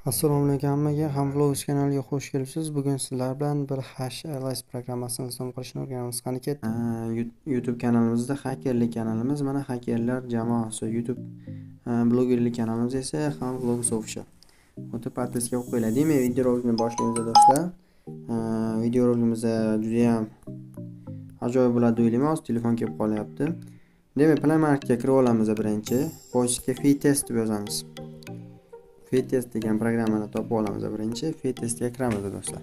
Assalomu alaykum hammaga, Hamvlogs kanaliga xush kelibsiz. Bugun sizlar bilan bir HLS programmasini istiqom qilishni o'rganamiz. Qani ketdi. YouTube kanalimizda hakerlik kanalimiz, mana hakerlar jamoasi. YouTube blogerlik kanalimiz esa Hamvlogs Official. O'tib podpiska qilib qo'yinglar. Demak, videorolikni boshlaymiz do'stlar. Videoroligimiz juda ham ajoyib bo'ladi deb o'ylayman. Hozir telefon kelib qolyapti. Demak, Play Marketga kirib olamiz birinchi. Pochtga Fitest deb yozamiz. Fitest degan programmani topib olamiz birinchi. Fitestga kiramiz do'stlar.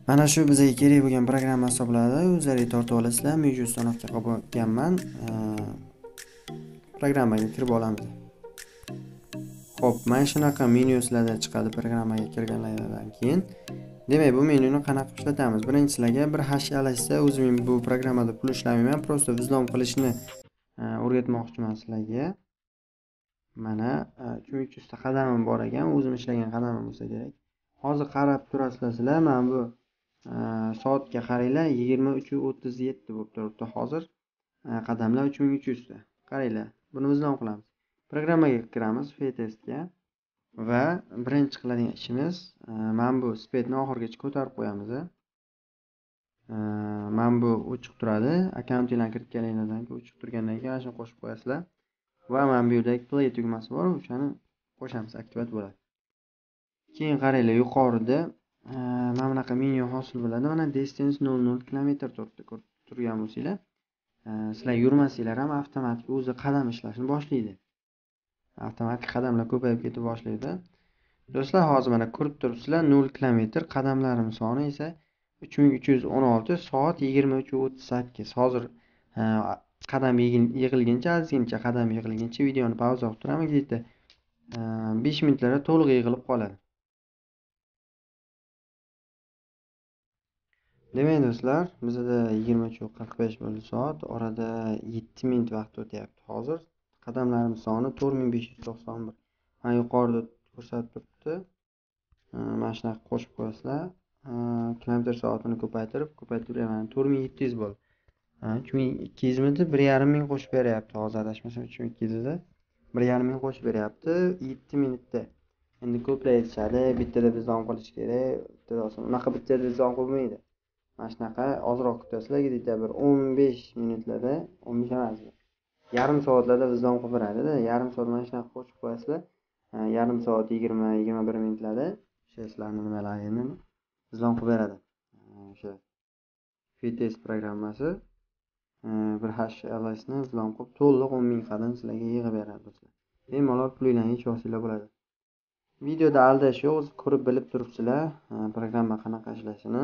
Mana shu bizga kerak bo'lgan programma hisoblanadi. O'zlariga tortib olasizlar. Men ustonovga qilganman. Programmaga kirib olamiz. Xo'p, mana shunaqa menyu sizlarda chiqadi programmaga kirganlardan keyin. Demak, bu menyuni qanaqa ishlatamiz? Birinchi sizlarga bir HLSda o'zim bu programmada pul ishlamayman, prosta vizlom qilishni o'rgatmoqchiman sizlarga. Mana 300 ta qadamim bor ekan, o'zim ishlagan qadamim bo'lsa kerak. Hozir qarab turasizlar sizlar, mana bu soatga qaranglar, 23:37 bo'lib turibdi hozir. Qadamlar 3300 ta. Qaranglar, buni vizlom qilamiz. Programmaga kiramiz, Fitestga va birinchi qiladigan ishimiz, mana bu speedni oxirigacha ko'tarib qo'yamiz. Mana bu o'chiq turadi, akkauntinglarni kirib kelganingizdan keyin o'chiq turgandan keyin mana shuni qo'shib qo'yasizlar. Va mana bu yerdagi play tugmasi bor, o'shani qo'shamiz, aktivat bo'ladi. Keyin qaranglar, yuqorida mana bunaqa menyu hosil bo'ladi. Mana distance 00 km turgan bo'lsanglar, sizlar yurmasanglar ham avtomatik o'zi qadam ishlashni boshlaydi. Avtomatik qadamlar ko'payib ketib boshlaydi. Do'stlar, hozir mana ko'rib turibsizlar, 0 km, qadamlarim soni esa 3316, soat 23:38. Hozir qadam yig'ilguncha, ozgincha qadam yig'ilguncha videoni pauza qilib turaman, deydi. 5 minutlarda to'liq yig'ilib qoladi. Demak do'stlar, bizda 23:45 bo'ldi soat, orada 7 minut vaqt o'tyapti hozir. Qadamlarimiz soni 4591. Mana yuqorida ko'rsatib turibdi. Mana shunaqa qo'shib qo'yasizlar. Kilometr soatini ko'paytirib 4700 bo'ldi. 3200 midi 1,5 ming qo'shib beryapti. Hozir adashmasam 3200 da 1,5 ming qo'shib beryapti 7 minutda. Endi ko'plar aytishadi, bittada vizlom qilish kerak, bittada unaqa bittada vizlom qilmaydi. Mana shunaqa ozroq kutasizlar, deydi, bir 15 minutlarda, 15 emas, yarim soatlarda vizlom qilib beradi-da. Yarim soat mana shunaqa qo'shib qo'yasizlar. Yarim soat 20-21 minutlarda ishlarni nimalarini vizlom qilib beradi. O'sha Fitest programmasi bir HLSni vizlom qilib to'liq 10 ming qadam sizlarga yig'ib beradi do'stlar. Bemalol pulinglarni yechib olsanglar bo'ladi. Videoda aldash yo'q, o'zingiz ko'rib bilib turibsizlar programma qanaqa ishlashini.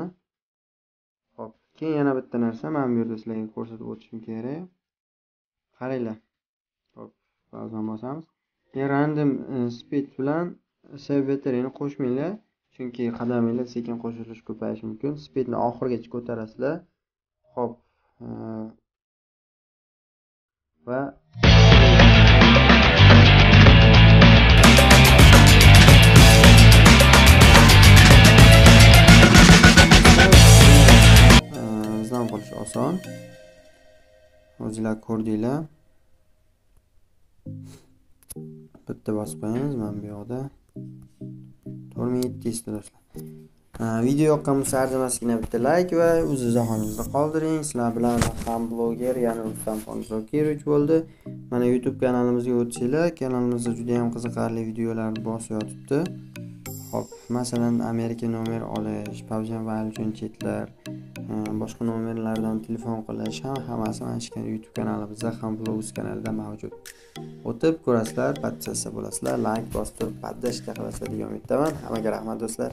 Xo'p, keyin yana bitta narsa mana bu yerda sizlarga ko'rsatib o'tishim kerak. Qaranglar. Xo'p, ba'zan bosamiz. Random speed bilan save batteryni qo'shmanglar, chunki qadaminglar sekin qo'shilish ko'payishi mumkin. Speedni oxirigacha ko'tarasizlar. Xo'p, va vizlom qilish oson. O'zingizlar ko'rdinglar. Bitta bosib qo'yamiz mana bu yoqda. 4700 ta do'stlar. Video yoqqan bo'lsa arzimasligina bitta like va o'z izohingizni qoldiring. Sizlar bilan ham bloger, ya'ni Rustam Zokirovich bo'ldi. Mana YouTube kanalimizga o'tsanglar, kanalimizda juda ham qiziqarli videolar bosib yotibdi. Xo'p, masalan, Amerika nomer olish, PUBG Mobile uchun chetlar, boshqa nomerlardan telefon qilish, hammasi mana shu YouTube kanalimizda, Hamvlogs kanalida mavjud. O'tib ko'rasizlar, podpiska bo'lasizlar, like bosib turib, podpiska qilasizlar degan umiddaman. Hammaga rahmat do'stlar.